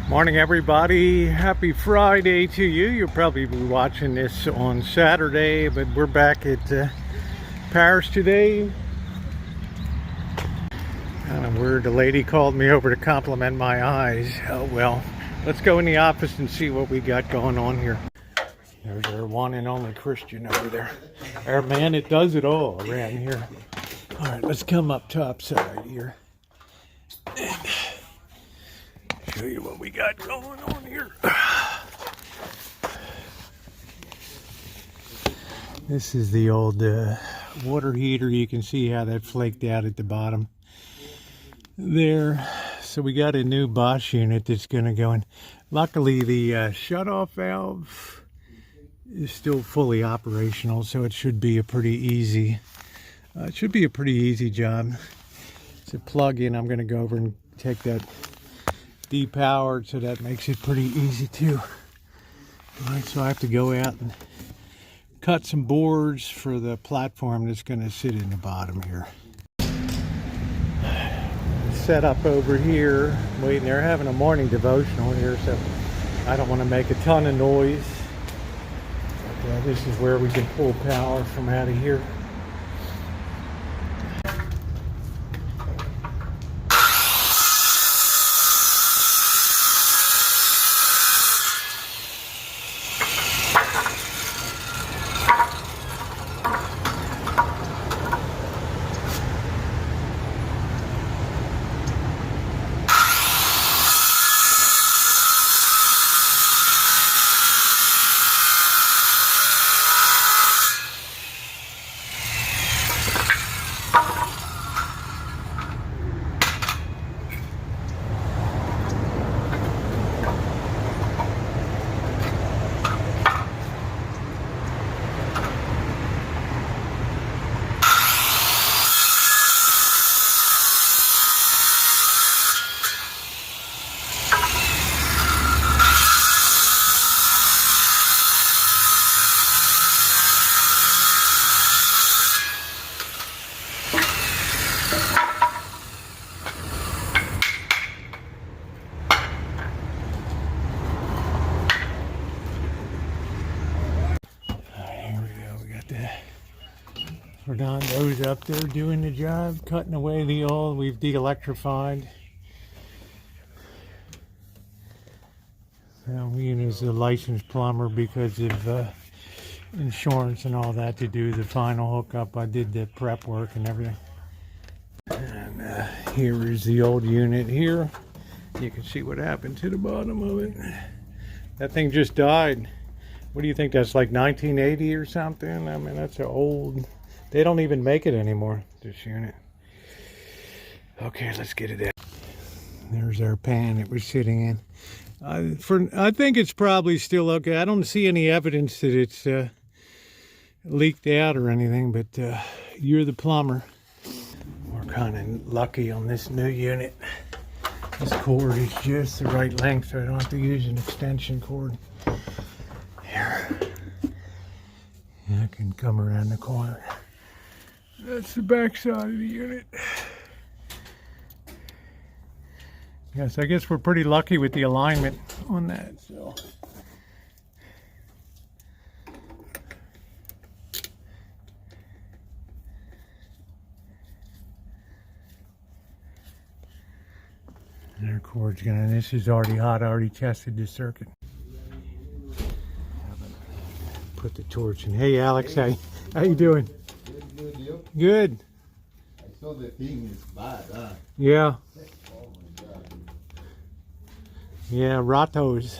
Morning everybody, happy Friday to you. You'll probably be watching this on Saturday, but we're back at Paris today. Kind of weird, the lady called me over to compliment my eyes. Oh well, let's go in the office and see what we got going on here. There's our one and only Christian over there. Our man that does it all around here. Alright, let's come up top side here. And show you what we got going on here. This is the old water heater. You can see how that flaked out at the bottom there. So we got a new Bosc unit that's going to go in. Luckily the shut-off valve is still fully operational, so it should be a pretty easy job. It's a plug-in. I'm going to go over and take that depowered, so that makes it pretty easy too. Alright, so I have to go out and cut some boards for the platform that's going to sit in the bottom here. Set up over here, waiting. They're having a morning devotional here, so I don't want to make a ton of noise. But, this is where we can pull power from out of here. Fernando's up there doing the job, cutting away the oil. We've de-electrified. Ian is a licensed plumber because of insurance and all that to do the final hookup. I did the prep work and everything. And here is the old unit here. You can see what happened to the bottom of it. That thing just died. What do you think? That's like 1980 or something? I mean, that's an old... They don't even make it anymore, this unit. Okay, let's get it out. There's our pan that we're sitting in. I think it's probably still okay. I don't see any evidence that it's leaked out or anything, but you're the plumber. We're kind of lucky on this new unit. This cord is just the right length, so I don't have to use an extension cord. Here. I can come around the corner. That's the back side of the unit. Yes, I guess we're pretty lucky with the alignment on that. So. And our cord's gonna, this is already hot, I already tested the circuit. Put the torch in. Hey Alex, how you doing? Good, you? Good. I saw the thing is bad, huh? Yeah. Oh my God. Yeah, Ratos.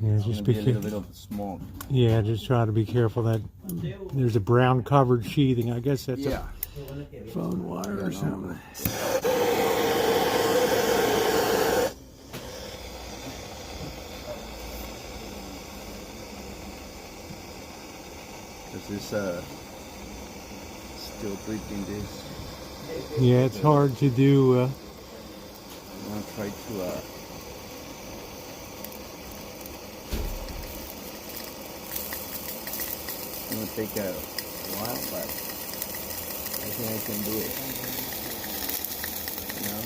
Yeah, just be a little bit of smoke. Yeah, just try to be careful that there's a brown covered sheathing. I guess that's a phone wire or something. This still breathing this. Yeah, it's hard to do. I'm gonna try to gonna take a while, but I think I can do it. You know?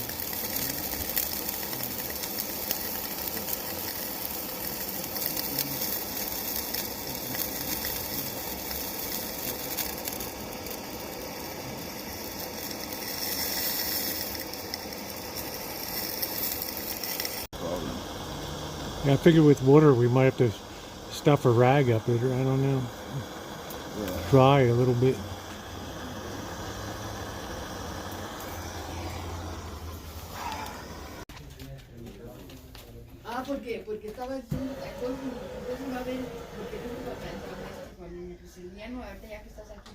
Problem. Yeah, I figured with water we might have to stuff a rag up it, or I don't know. Yeah. Dry a little bit. Ah, ¿por qué? Porque estaba diciendo que entonces no haber, porque tú con Siciliano, ahorita ya que estás aquí.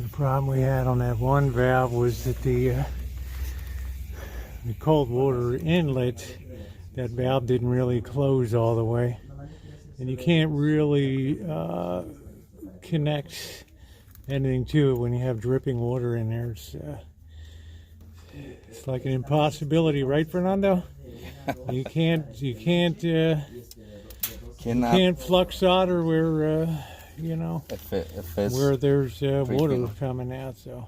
The problem we had on that one valve was that the cold water inlet, that valve didn't really close all the way, and you can't really connect anything to it when you have dripping water in there. It's like an impossibility, right, Fernando? You can't flux solder where you know, If it's where there's water freaking- coming out. So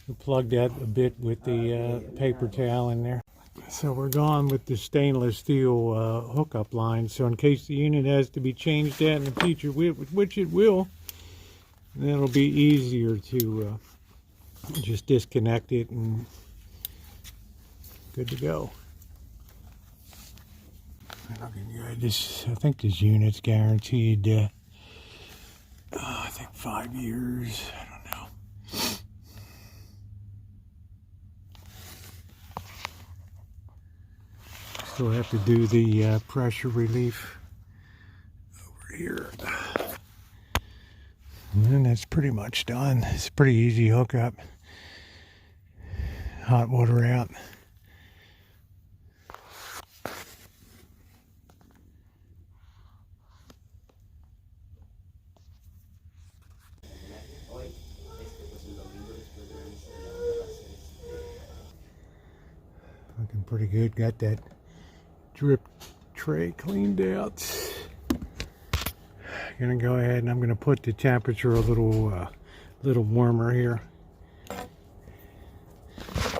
we plugged that a bit with the paper towel in there. So we're gone with the stainless steel hookup line. So in case the unit has to be changed out in the future, which it will, then it'll be easier to just disconnect it and good to go. Looking good. I think this unit's guaranteed. I think 5 years. I don't know. Still have to do the pressure relief over here. And then that's pretty much done. It's a pretty easy hookup. Hot water out. Looking pretty good. Got that drip tray cleaned out. Gonna go ahead and I'm gonna put the temperature a little warmer here. If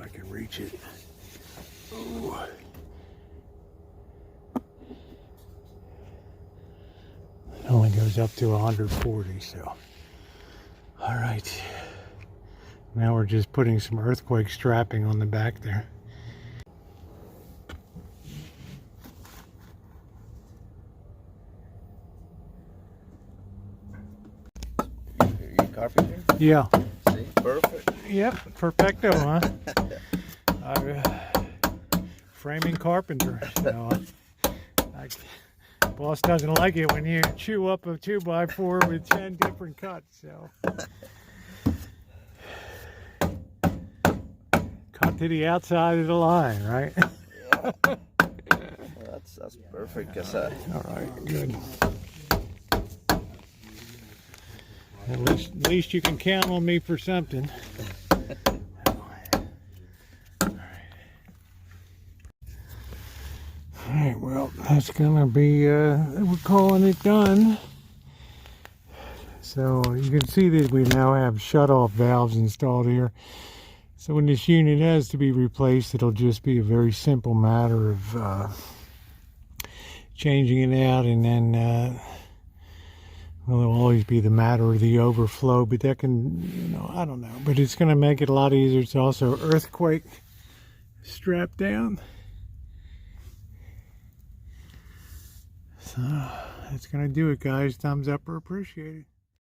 I can reach it. Ooh. It only goes up to 140, so. All right. Now we're just putting some earthquake strapping on the back there. you carpenter? Yeah. See? Perfect. Yep. Perfecto, huh? Framing carpenter. So boss doesn't like it when you chew up a 2x4 with 10 different cuts. So cut to the outside of the line, right? Yeah. Well, that's perfect. Cause, All right, good. At least you can count on me for something. All right, well, that's gonna be, we're calling it done. So you can see that we now have shut-off valves installed here. So when this unit has to be replaced, it'll just be a very simple matter of changing it out, and then well, it'll always be the matter of the overflow, but that can, you know, I don't know, but it's going to make it a lot easier. It's also earthquake strapped down. So that's going to do it, guys. Thumbs up or appreciate it.